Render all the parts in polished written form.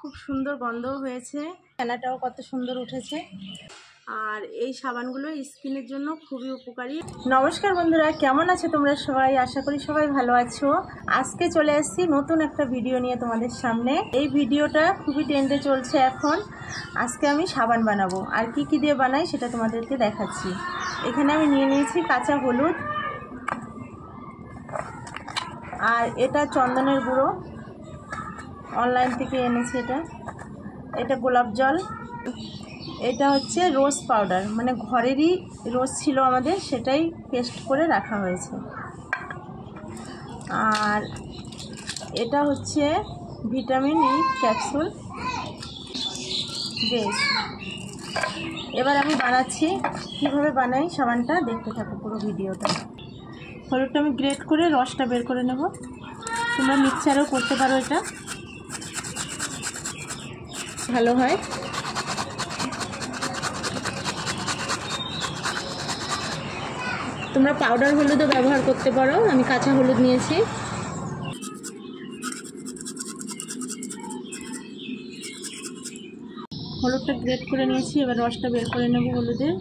খুব সুন্দর গন্ধও হয়েছে, ফেনাটাও কত সুন্দর উঠেছে। আর এই সাবানগুলো স্কিনের জন্য খুবই উপকারী। নমস্কার বন্ধুরা, কেমন আছো তোমরা সবাই? আশা করি সবাই ভালো আছো। আজকে চলে এসেছি নতুন একটা ভিডিও নিয়ে তোমাদের সামনে। এই ভিডিওটা খুবই ট্রেন্ডে চলছে এখন। আজকে আমি সাবান বানাবো, আর কি কি দিয়ে বানাই সেটা তোমাদেরকে দেখাচ্ছি। এখানে আমি নিয়ে নিয়েছি কাঁচা হলুদ, আর এটা চন্দনের গুঁড়ো, অনলাইন থেকে এনেছি। এটা গোলাপ জল, এটা হচ্ছে রোজ পাউডার, মানে ঘরেরই রোজ ছিল আমাদের, সেটাই পেস্ট করে রাখা হয়েছে। আর এটা হচ্ছে ভিটামিন ই ক্যাপসুল বেস। এবার আমি বানাচ্ছি, কিভাবে বানাই সাবানটা দেখতে থাকো পুরো ভিডিওটা। হলুদটা আমি গ্রেট করে রসটা বের করে নেব। তোমরা মিক্সচারেও করতে পারো, এটা ভালো হয়। তোমরা পাউডার হলুদও ব্যবহার করতে পারো, আমি কাঁচা হলুদ নিয়েছি। হলুদটা গ্রেট করে নিয়েছি, এবার রসটা বের করে নেব হলুদের।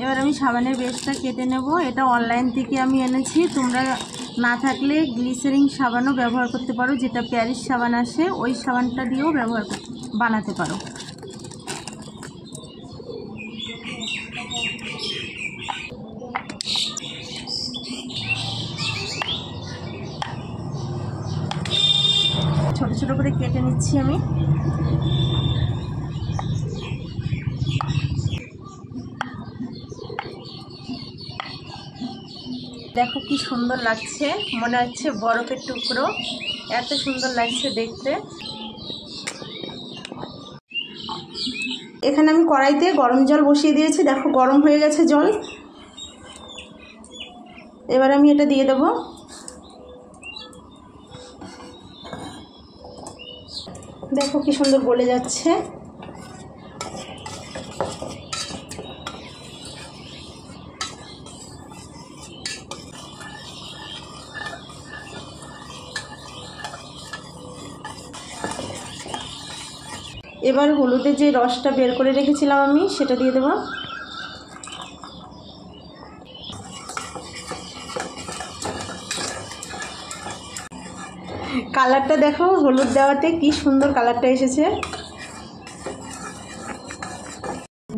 এবার আমি সাবানের বেসটা কেটে নেব। এটা অনলাইন থেকে আমি এনেছি, তোমরা না থাকলে গ্লিসারিন সাবানও ব্যবহার করতে পারো, যেটা প্যারিস সাবান আসে, ওই সাবানটা দিয়েও বানাতে পারো। ছোট ছোট করে কেটে নিচ্ছি আমি। দেখো কি সুন্দর লাগছে, মনে হচ্ছে বরফের টুকরো, এত সুন্দর লাগছে দেখতে। এখানে আমি কড়াইতে গরম জল বসিয়ে দিয়েছি, দেখো গরম হয়ে গেছে জল। এবার আমি এটা দিয়ে দেবো। দেখো কি সুন্দর গলে যাচ্ছে। এবার হলুদের যে রসটা বের করে রেখেছিলাম আমি, সেটা দিয়ে দেবো। কালারটা দেখো, হলুদ দেওয়াতে কি সুন্দর কালারটা এসেছে।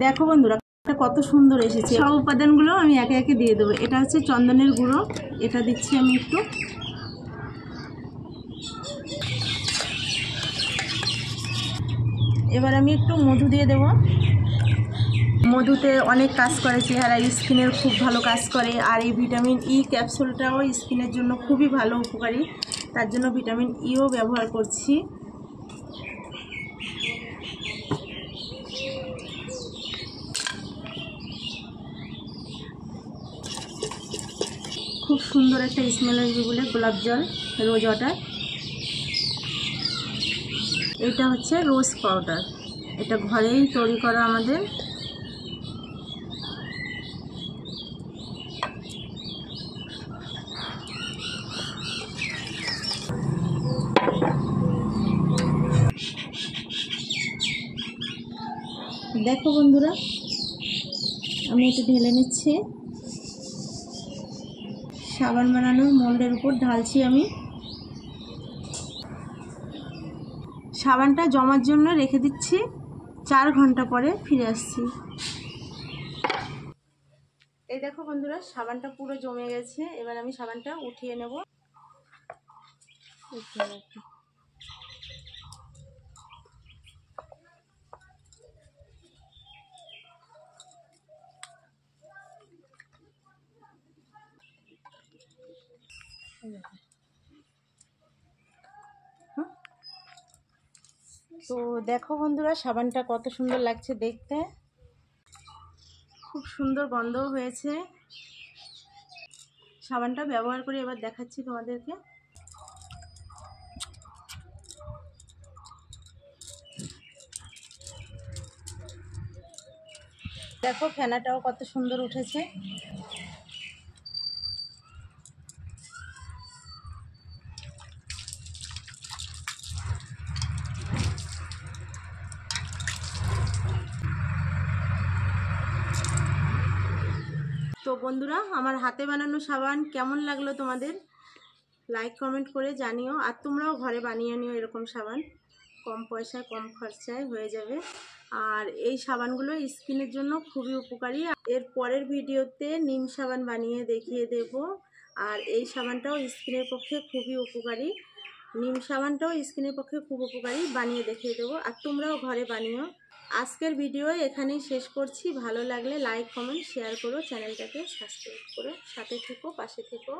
দেখো বন্ধুরা, কত সুন্দর এসেছে। সব উপাদানগুলো আমি একে একে দিয়ে দেবো। এটা হচ্ছে চন্দনের গুঁড়ো, এটা দিচ্ছি আমি একটু। এবার আমি একটু মধু দিয়ে দেব। মধুতে অনেক কাজ করে, চেহারা স্কিনের খুব ভালো কাজ করে। আর এই ভিটামিন ই ক্যাপসুলটাও স্কিনের জন্য খুবই ভালো, উপকারী। তার জন্য ভিটামিন ইও ব্যবহার করছি। খুব সুন্দর একটা স্মেল আসবে বলে গোলাপ জল, রোজ ওয়াটার। এটা হচ্ছে রোজ পাউডার, এটা ঘরেই তৈরি করা আমাদের। দেখো বন্ধুরা, আমি এটা ঢেলে নিচ্ছি। সাবান বানানোর মোল্ডের উপর ঢালছি আমি। সাবানটা জমার জন্য রেখে দিচ্ছি, 4 ঘন্টা পরে ফিরে আসছি। এই দেখো বন্ধুরা, সাবানটা পুরো জমে গেছে। এবার আমি সাবানটা উঠিয়ে নেব। তো দেখো বন্ধুরা, সাবানটা কত সুন্দর লাগছে দেখতে, খুব সুন্দর গন্ধও হয়েছে। সাবানটা ব্যবহার করে এবার দেখাচ্ছি তোমাদেরকে। দেখো ফেনাটাও কত সুন্দর উঠেছে। তো বন্ধুরা, আমার হাতে বানানো সাবান কেমন লাগলো তোমাদের, লাইক কমেন্ট করে জানিও। আর তোমরাও ঘরে বানিয়ে নিও এরকম সাবান, কম পয়সায় কম খরচায় হয়ে যাবে। আর এই সাবানগুলো স্কিনের জন্য খুবই উপকারী। এর পরের ভিডিওতে নিম সাবান বানিয়ে দেখিয়ে দেব। আর এই সাবানটাও স্কিনের পক্ষে খুবই উপকারী, নিম সাবানটাও স্কিনের পক্ষে খুব উপকারী, বানিয়ে দেখিয়ে দেবো। আর তোমরাও ঘরে বানিও। আজকের ভিডিও এখানেই শেষ করছি। ভালো লাগলে লাইক কমেন্ট শেয়ার করো, চ্যানেলটাকে সাবস্ক্রাইব করো, সাথে থেকো, পাশে থেকো।